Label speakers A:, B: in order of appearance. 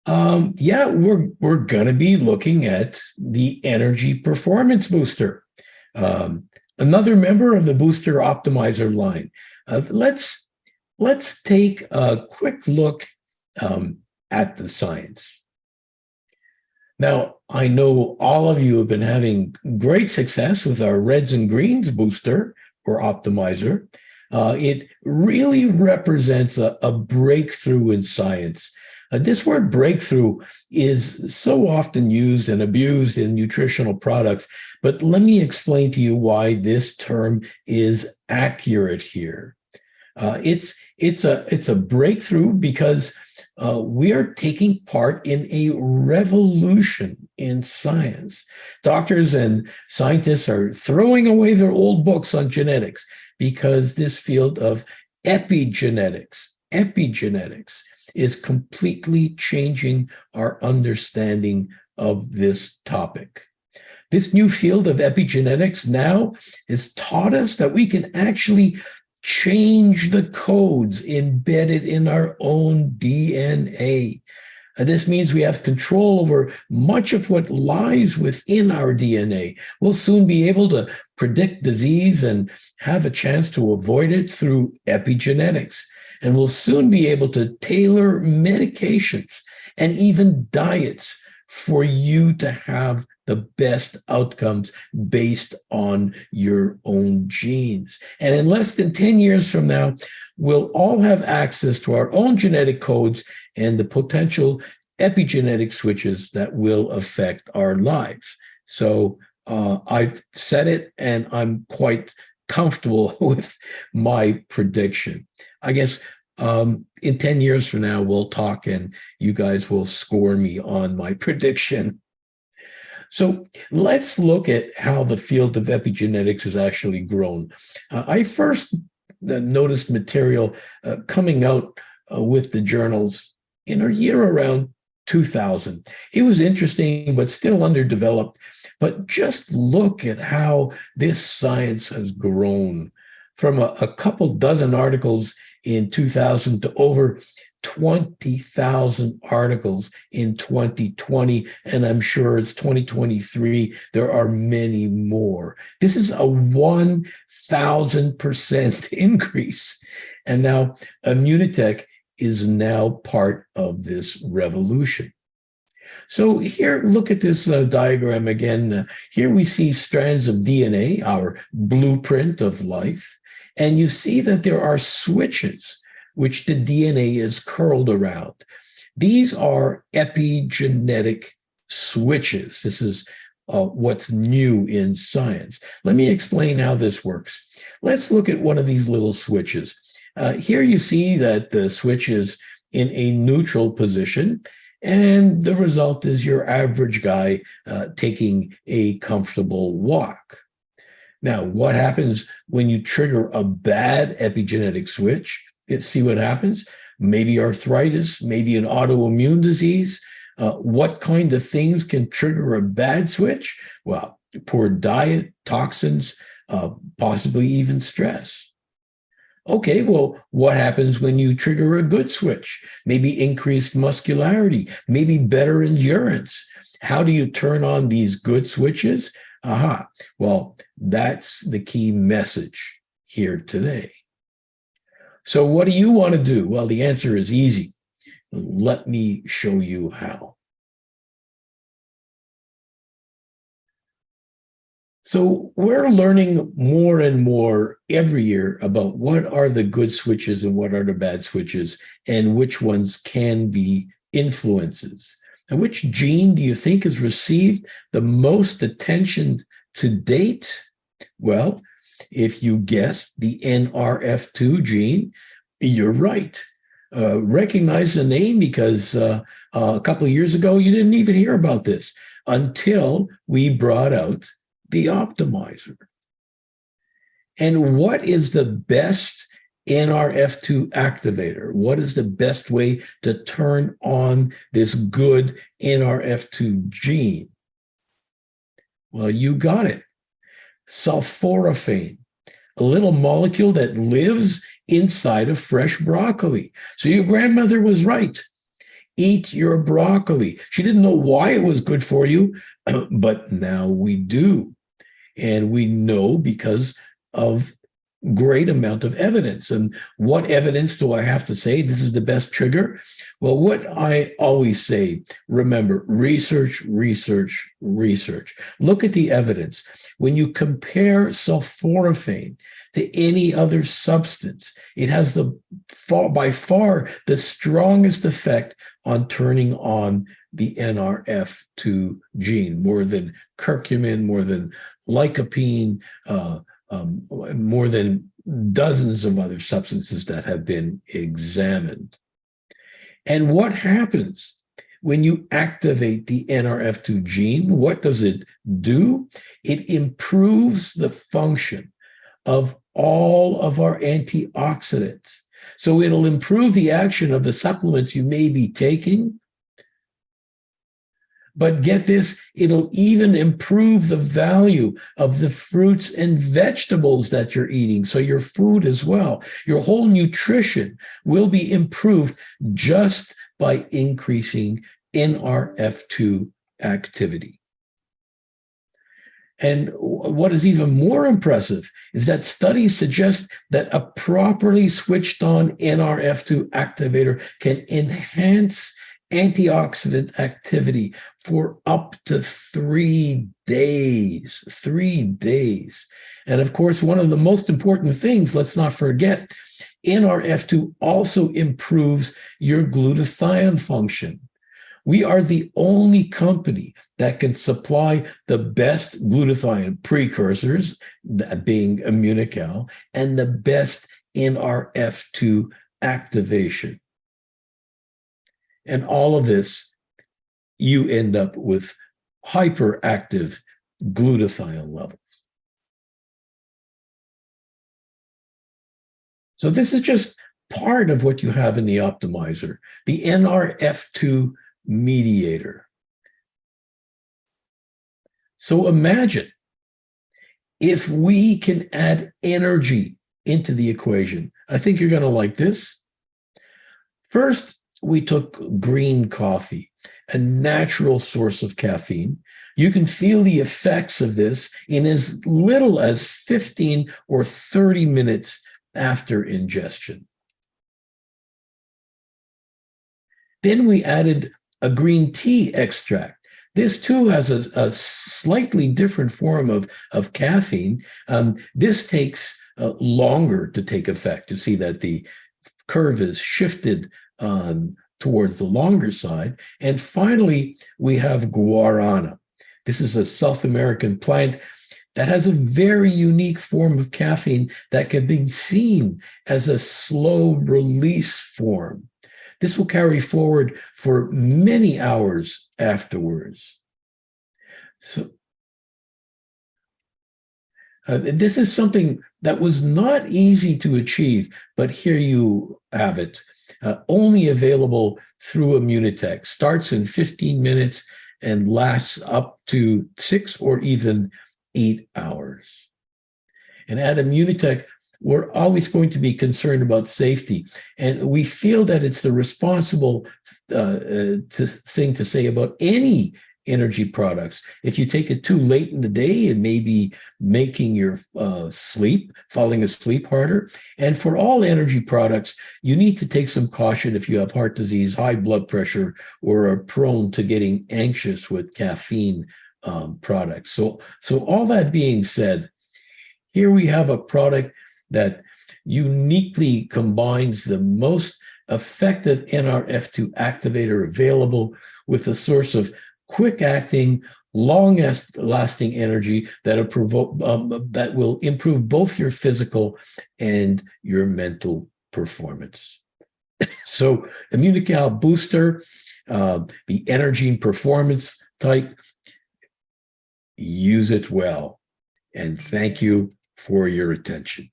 A: Yeah, we're gonna be looking at the energy performance booster, another member of the booster optimizer line. Let's take a quick look at the science. Now, I know all of you have been having great success with our reds and greens booster or optimizer. It really represents a breakthrough in science. This word breakthrough is so often used and abused in nutritional products, but let me explain to you why this term is accurate here. It's a breakthrough because we are taking part in a revolution in science. Doctors and scientists are throwing away their old books on genetics because this field of epigenetics is completely changing our understanding of this topic. This new field of epigenetics now has taught us that we can actually change the codes embedded in our own DNA. And this means we have control over much of what lies within our DNA. We'll soon be able to predict disease and have a chance to avoid it through epigenetics. And we'll soon be able to tailor medications and even diets for you to have the best outcomes based on your own genes. And in less than 10 years from now, we'll all have access to our own genetic codes and the potential epigenetic switches that will affect our lives. So I've said it, and I'm quite comfortable with my prediction. I guess in 10 years from now, we'll talk and you guys will score me on my prediction. So let's look at how the field of epigenetics has actually grown. I first noticed material coming out with the journals in a year around 2000. It was interesting, but still underdeveloped. But just look at how this science has grown from a couple dozen articles in 2000 to over 20,000 articles in 2020, and I'm sure it's 2023. There are many more. This is a 1,000% increase. And now Immunotec is now part of this revolution. So here, look at this diagram again. Here we see strands of DNA, our blueprint of life. And you see that there are switches which the DNA is curled around. These are epigenetic switches. This is what's new in science. Let me explain how this works. Let's look at one of these little switches. Here you see that the switch is in a neutral position, and the result is your average guy taking a comfortable walk. Now, what happens when you trigger a bad epigenetic switch? See what happens? Maybe arthritis, maybe an autoimmune disease. What kind of things can trigger a bad switch? Well, poor diet, toxins, possibly even stress. Okay, well, what happens when you trigger a good switch? Maybe increased muscularity, maybe better endurance. How do you turn on these good switches? Aha, well, that's the key message here today. So what do you want to do? Well, the answer is easy. Let me show you how. So we're learning more and more every year about what are the good switches and what are the bad switches and which ones can be influences. And which gene do you think has received the most attention to date? Well, if you guess the NRF2 gene, you're right. Recognize the name because a couple of years ago, you didn't even hear about this until we brought out the optimizer. And what is the best NRF2 activator? What is the best way to turn on this good NRF2 gene? Well, you got it. Sulforaphane, a little molecule that lives inside of fresh broccoli. So your grandmother was right. Eat your broccoli. She didn't know why it was good for you, but now we do. And we know because of great amount of evidence. And what evidence do I have to say this is the best trigger? Well, what I always say, remember, research, research, research. Look at the evidence. When you compare sulforaphane to any other substance, it has by far the strongest effect on turning on the NRF2 gene, more than curcumin, more than lycopene, more than dozens of other substances that have been examined. And what happens when you activate the NRF2 gene? What does it do? It improves the function of all of our antioxidants. So it'll improve the action of the supplements you may be taking. But get this, it'll even improve the value of the fruits and vegetables that you're eating. So your food as well, your whole nutrition will be improved just by increasing NRF2 activity. And what is even more impressive is that studies suggest that a properly switched on NRF2 activator can enhance antioxidant activity for up to 3 days. 3 days. And of course, one of the most important things, let's not forget, NRF2 also improves your glutathione function. We are the only company that can supply the best glutathione precursors, that being Immunotec, and the best NRF2 activation. And all of this, you end up with hyperactive glutathione levels. So this is just part of what you have in the optimizer, the NRF2 mediator. So imagine if we can add energy into the equation. I think you're going to like this. First, we took green coffee, a natural source of caffeine. You can feel the effects of this in as little as 15 or 30 minutes after ingestion. Then we added a green tea extract. This too has a slightly different form of caffeine. This takes longer to take effect. You see that the curve is shifted towards the longer side. And finally, we have guarana. This is a South American plant that has a very unique form of caffeine that can be seen as a slow release form. This will carry forward for many hours afterwards. So this is something that was not easy to achieve, but here you have it. Only available through Immunotec. Starts in 15 minutes and lasts up to 6 or even 8 hours. And at Immunotec, we're always going to be concerned about safety. And we feel that it's the responsible thing to say about any energy products. If you take it too late in the day, it may be making your falling asleep harder. And for all energy products, you need to take some caution if you have heart disease, high blood pressure, or are prone to getting anxious with caffeine products. So all that being said, here we have a product that uniquely combines the most effective NRF2 activator available with a source of quick-acting, long-lasting energy that will improve both your physical and your mental performance. So Immunotec Booster, the energy and performance type, use it well. And thank you for your attention.